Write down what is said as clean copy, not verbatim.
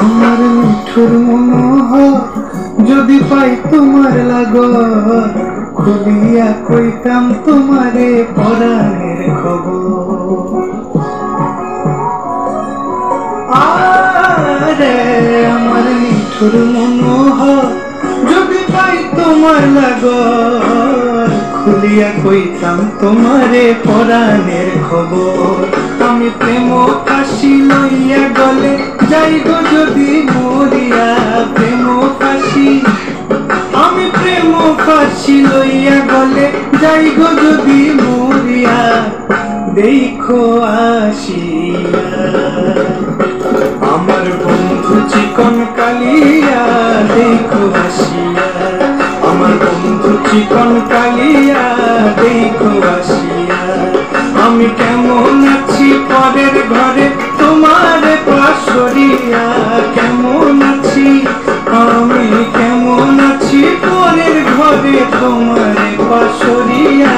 আমার মিঠুর মনোহর যদি পাই তোমার লাগর, খুলিয়া কইতাম তোমারে পরাণের খবর। আরে আমার মিঠুর মনোহর যদি পাই তোমার লাগর, খুলিয়া কইতাম তোমারে পরাণের খবর। আমি প্রেম ফাঁসি লইয়া গলে যাই গো যদি মরিয়া, প্রেম ফাঁসি আমি প্রেম ফাঁসি লইয়া গলে যাই গো যদি মরিয়া, দেখো আসিয়া আমার বন্ধু চিকন কালিয়া, দেখো আসিয়া আমার বন্ধু চিকন কালিয়া, দেখো আসিয়া আমি কেমন আছি পরের ঘরে তোমার পাশরিয়া, কেমন আছি আমি কেমন আছি পরের ঘরে তোমার পাশরিয়া।